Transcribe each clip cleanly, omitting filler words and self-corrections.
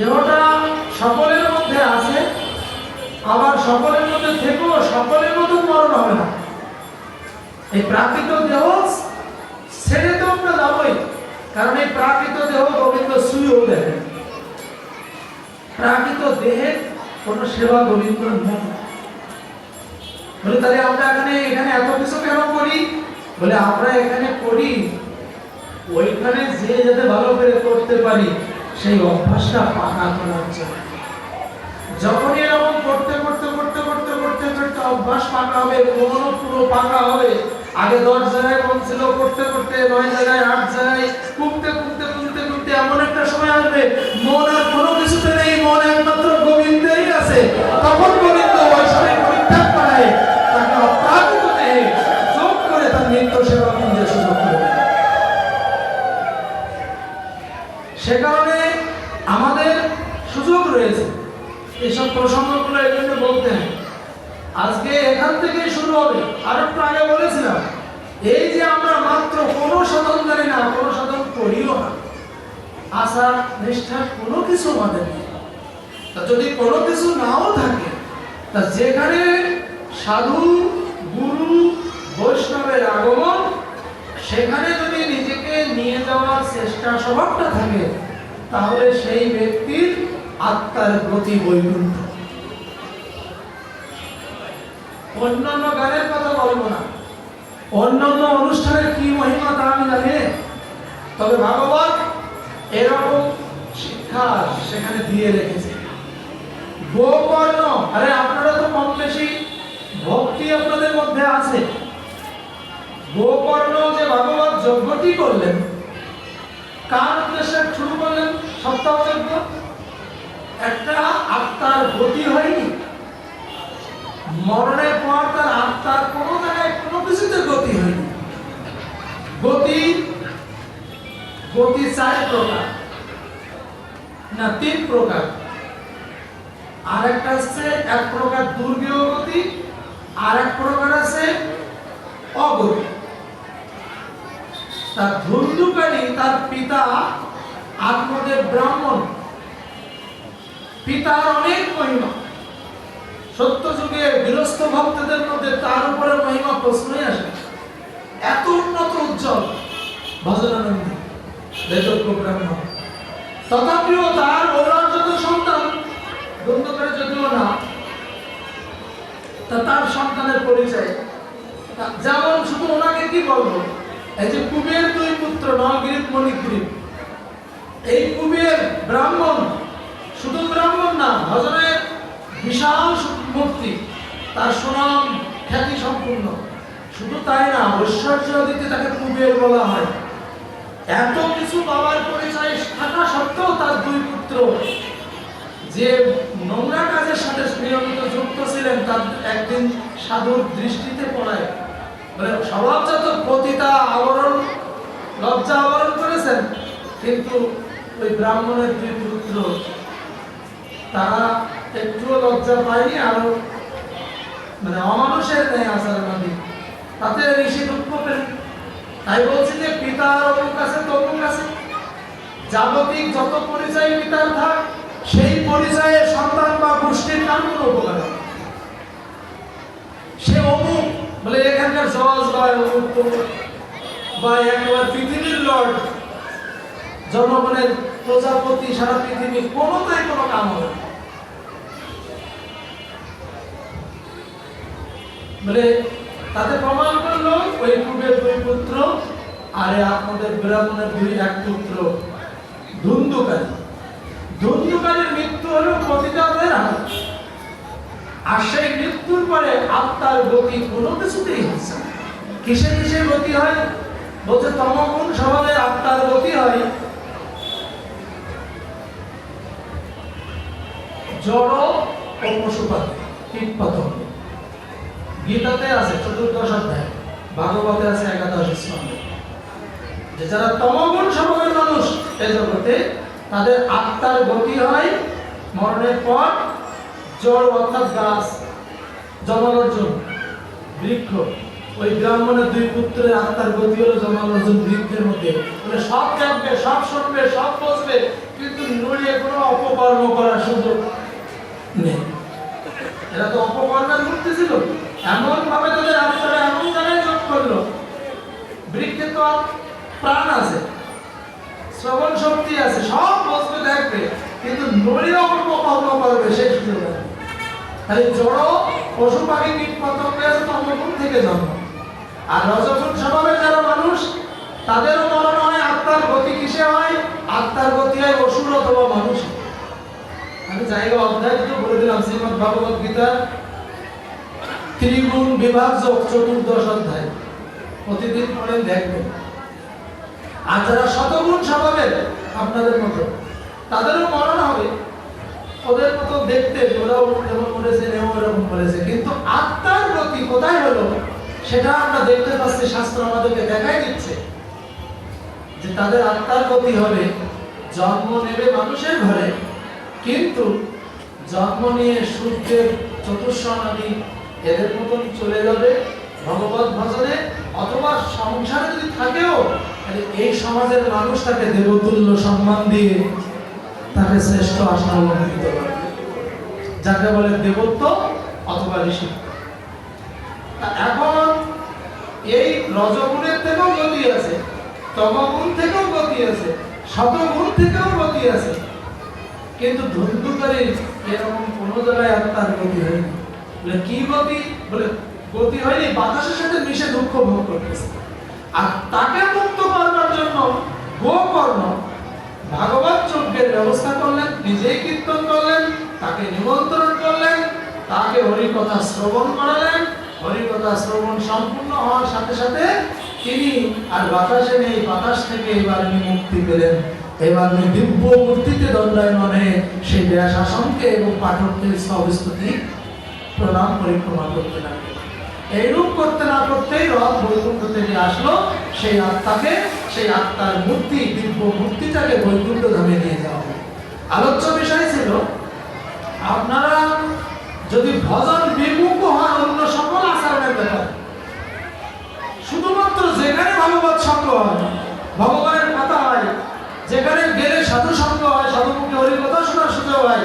দেহটা সকলের মধ্যে আছে, আবার সকলের মধ্যে থেকেও সকলের মতো মরণ হবে না। এই প্রাকৃত দেহ ছেড়ে তো আমরা যাবই, কারণ এই প্রাকৃত দেহ গোবিন্দ শুয়েও দেখেন। প্রাকৃত দেহের কোন সেবা গোবিন্দর মন বলে, তাহলে আমরা এখানে এত কিছু কেন করি? বলে আমরা এখানে করি ওইখানে যে যাতে ভালো করে করতে পারি সেই অভ্যাসটা পাকা করার জন্য। যখনই এরকম করতে করতে করতে করতে করতে করতে অভ্যাস পাকা হবে, মনও পুরো পাকা হবে। আগে 10 জায়গায় মন ছিল, করতে করতে 9 জায়গায় 8 জায়গায় কুমতে কুমতে কুমতে কুমতে এমন একটা সময় আসবে মন আর কোনো কিছুতে নেই, মন একমাত্র গোবিন্দেই আছে। তখন গোবিন্দ বৈষ্ণবের পরিত্যাগ করায় তাকে অপ্রাকৃত দেহে যোগ করে তার নিত্য সেবা পুঞ্জে সুযোগ করে দেয়। সে কারণে আমাদের সুযোগ রয়েছে। এইসব প্রসঙ্গগুলো এই জন্য বলতে হয়। আজকে এখান থেকে শুরু হবে। আর একটু আগে বলেছিলাম, এই যে আমরা মাত্র কোনো সাধন জানি না, কোনো সাধন করিও না, আশা নিষ্ঠা কোনো কিছু আমাদের নেই। তা যদি কোনো কিছু নাও থাকে, তা যেখানে সাধু গুরু বৈষ্ণবের আগমন, সেখানে যদি নিজেকে নিয়ে যাওয়ার চেষ্টা স্বভাবটা থাকে, তাহলে সেই ব্যক্তির আত্মার গতি বৈকুণ্ঠ। অন্যান্য গানের কথা বলবো না, অন্যান্য অনুষ্ঠানের কি মহিমা তা আমি জানি, তবে ভাগবত এরকম শিক্ষা সেখানে দিয়ে রেখেছে। গোকর্ণ, আরে আপনারা তো কম বেশি ভক্তি আপনাদের মধ্যে আছে। গোকর্ণ যে ভাগবত যজ্ঞটি করলেন, কার উদ্দেশ্যে শুরু করলেন সপ্তাহ যজ্ঞ? একটা আত্মার গতি হয়নি। মরণের পর তার আত্মার কোনো জায়গায় কোনো কিছুতে গতি হয়নি। গতি 4 প্রকার না 3 প্রকার। আর একটা আছে এক প্রকার দুর্গেয় গতি, আর এক প্রকার আছে অগতি। তার ধুন্ধুকারী তার পিতা আত্মদেব ব্রাহ্মণ, পিতার অনেক মহিমা। সত্য যুগে গৃহস্থ ভক্তদের মধ্যে তার উপরে মহিমা প্রশ্নই আসে। এত উন্নত উজ্জ্বল ভজনানন্দী বেদজ্ঞ ব্রাহ্মণ, তথাপিও তার ঔরাজ্যত সন্তান ধুন্ধুকারী যদিও না, তার সন্তানের পরিচয় যেমন, শুধু ওনাকে কি বলবো, এই যে কুবের 2 পুত্র নগরীপ মণিগ্রীব, এই কুবের ব্রাহ্মণ, শুধু ব্রাহ্মণ না, ভজনের বিশাল মূর্তি, তার সুনাম খ্যাতি সম্পূর্ণ। শুধু তাই না, ঐশ্বর্য দিতে তাকে কুবের বলা হয়। এত কিছু বাবার পরিচয় থাকা সত্ত্বেও তার 2 পুত্র যে নোংরা কাজের সাথে নিয়মিত যুক্ত ছিলেন, তার একদিন সাধুর দৃষ্টিতে পড়ায়, মানে স্বভাবজাত পতিতা আবরণ, লজ্জা আবরণ করেছেন। কিন্তু ওই ব্রাহ্মণের 2 পুত্র তারা একটুও লজ্জা পায়নি, আরো মানে অমানুষের ন্যায় আচরণাদি, তাতে ঋষি দুঃখ পেলেন। তাই বলছি যে পিতার অমুক আছে তমুক আছে, জাগতিক যত পরিচয় পিতার থাক, সেই পরিচয়ে সন্তান বা গোষ্ঠীর নাম কোনো উপকার হয়। সে অমুক বলে এখানকার জজ বা অমুক তমুক বা একবার পৃথিবীর লর্ড, জনগণের প্রজাপতি, সারা পৃথিবী, কোনোটাই কোনো কাম হবে বলে তাতে প্রমাণ করলো ওই কুবের 2 পুত্র আর আপনাদের ব্রাহ্মণের 1 পুত্র ধুন্ধুকারী। ধুন্ধুকারীর মৃত্যু হলো পতিতাদের হাত। আর সেই মৃত্যুর পরে আত্মার গতি কোনো কিছুতেই হচ্ছে না। কিসে কিসে গতি হয় বলছে, তমগুণ স্বভাবের আত্মার গতি হয় জড় ও পশুপাতে, কীটপতঙ্গ। গীতাতে আছে 14 অধ্যায়, ভাগবতে আছে 11 স্কন্ধে, যে যারা তমগুণ স্বভাবের মানুষ এই জগতে, তাদের আত্মার গতি হয় মরণের পর জড় অর্থাৎ গাছ, জমালর্জুন বৃক্ষ। ওই ব্রাহ্মণের 2 পুত্রের আত্মার গতি হলো জমালর্জুন বৃক্ষের মধ্যে, মানে সব জানবে, সব শুনবে, সব বুঝবে, কিন্তু নড়িয়ে কোনো অপকর্ম করার সুযোগ নেই। এরা তো অপকর্মের মূর্তি ছিল, এমন ভাবে তাদের আত্মারা এমন জায়গায় যোগ করলো। বৃক্ষে তো প্রাণ আছে, শ্রবণ শক্তি আছে, সব বস্তু দেখবে, কিন্তু নড়িয়ে অপকর্ম করবে সেই সুযোগ নেই। তাহলে জড় পশু পাখি কীট পতঙ্গের তমগুণ থেকে জন্ম। আর রজগুণ স্বভাবের যারা মানুষ, তাদেরও মরণ হয়। আত্মার গতি কিসে হয়? আত্মার গতি হয় অসুর অথবা মানুষ। আমি জায়গা অধ্যায় তো বলে দিলাম, শ্রীমদ্ ভগবত গীতার ত্রিগুণ বিভাজক 14 অধ্যায়, প্রতিদিন পড়েন দেখবেন। আর যারা শতগুণ স্বভাবের আপনাদের মতো, তাদেরও মরণ হবে। ওদের মতো দেখতে, ওরাও যেমন করেছে এরকম করেছে, কিন্তু আত্মার গতি কোথায় হলো সেটা আমরা দেখতে পাচ্ছি। শাস্ত্র আমাদেরকে দেখাই দিচ্ছে যে তাদের আত্মার গতি হবে, জন্ম নেবে মানুষের ঘরে, কিন্তু জন্ম নিয়ে সূর্যের চতুর্শনাদি এদের মতন চলে যাবে ভগবত ভজনে, অথবা সংসারে যদি থাকেও এই সমাজের মানুষ তাকে দেবতুল্য সম্মান দিয়ে তাকে শ্রেষ্ঠ আসন অলঙ্কৃত করে, যাকে বলে দেবত্ব অথবা ঋষি। এখন এই রজগুণের থেকেও গতি আছে, তমগুণ থেকেও গতি আছে, শতগুণ থেকেও গতি আছে, কিন্তু ধুন্ধুকারীর এরকম কোনো জায়গায় আত্মার গতি হয়নি। বলে কি গতি? বলে গতি হয়নি, বাতাসের সাথে মিশে দুঃখ ভোগ করতেছে। আর তাকে মুক্ত করবার জন্য গোকর্ণ ভাগবত যজ্ঞের ব্যবস্থা করলেন, নিজেই কীর্তন করলেন, তাকে নিমন্ত্রণ করলেন, তাকে হরিকথা শ্রবণ করালেন। হরিকথা শ্রবণ সম্পূর্ণ হওয়ার সাথে সাথে তিনি আর বাতাসে নেই, বাতাস থেকে এবার মুক্তি পেলেন। এবার দিব্য মূর্তিতে দণ্ডায়মান হয়ে সেই ব্যাসাসনকে এবং পাঠককে স্তবস্তুতি প্রণাম পরিক্রমা করতে লাগলেন। এইরূপ করতে না করতেই রথ বৈকুণ্ঠ থেকে আসলো, সেই আত্মাকে, সেই আত্মার মূর্তি, দিব্য মূর্তিটাকে বৈকুণ্ঠ ধামে নিয়ে যাওয়া হবে। আলোচ্য বিষয় ছিল আপনারা যদি ভজন বিমুখ হন অন্য সকল আচরণের ব্যাপারে, শুধুমাত্র যেখানে ভগবত সঙ্গ হয়, ভগবানের কথা হয়, যেখানে গেলে সাধু সঙ্গ হয়, সাধুমুখে হরিকথা শোনার সুযোগ হয়,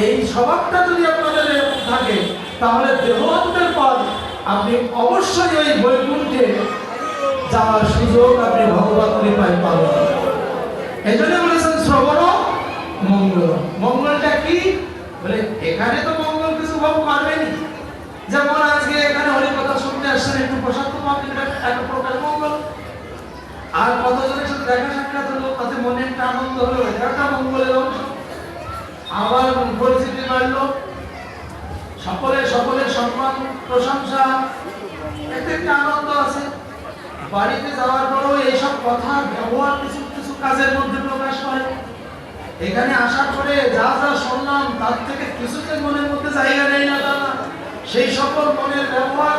এই স্বভাবটা যদি আপনাদের থাকে, তাহলে দেহান্তের পর আপনি অবশ্যই ওই বৈকুণ্ঠে যাওয়ার সুযোগ আপনি ভগবত কৃপায় পাবেন। এই জন্য বলেছেন শ্রবণ মঙ্গল। মঙ্গলটা কি? বলে এখানে তো মঙ্গল কিছু ভোগ পারবেনি, যেমন আজকে এখানে হরিকথা শুনতে আসছেন, একটু প্রসাদ তো পাবেন, এক প্রকার মঙ্গল। আর কতজনের সাথে দেখা সাক্ষাৎ হলো, তাতে মনে একটা আনন্দ হলো, এটা একটা মঙ্গলের অংশ। আবার পরিচিতি বাড়লো, সকলের সম্মান প্রশংসা, এতে একটা আনন্দ আছে। বাড়িতে যাওয়ার পরেও এইসব কথা ব্যবহার কিছু কিছু কাজের মধ্যে প্রকাশ হয়। এখানে আসার পরে যা যা শুনলাম তার থেকে কিছু যে মনের মধ্যে জায়গা নেই না তা না, সেই সকল মনের ব্যবহার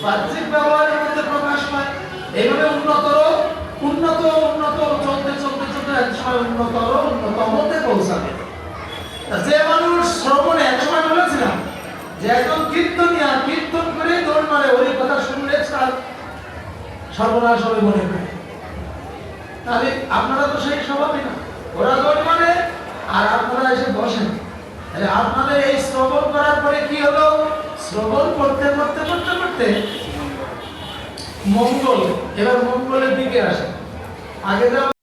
বাহ্যিক ব্যবহারের মধ্যে প্রকাশ পায়। এইভাবে উন্নত চলতে চলতে চলতে এক সময় উন্নতমতে পৌঁছাবে। যে মানুষ শ্রবণে, এক সময় বলেছিলাম যে একজন কীর্তনিয়া কীর্তন করে দৌড় মারে, ওই কথা শুনলে তার সর্বনাশ হবে মনে করে। তাহলে আপনারা তো সেই স্বভাবই না, ওরা দৌড় মারে আর আপনারা এসে বসেন। তাহলে আপনাদের এই শ্রবণ করার পরে কি হলো? শ্রবণ করতে করতে করতে করতে মঙ্গল, এবার মঙ্গলের দিকে আসে। আগে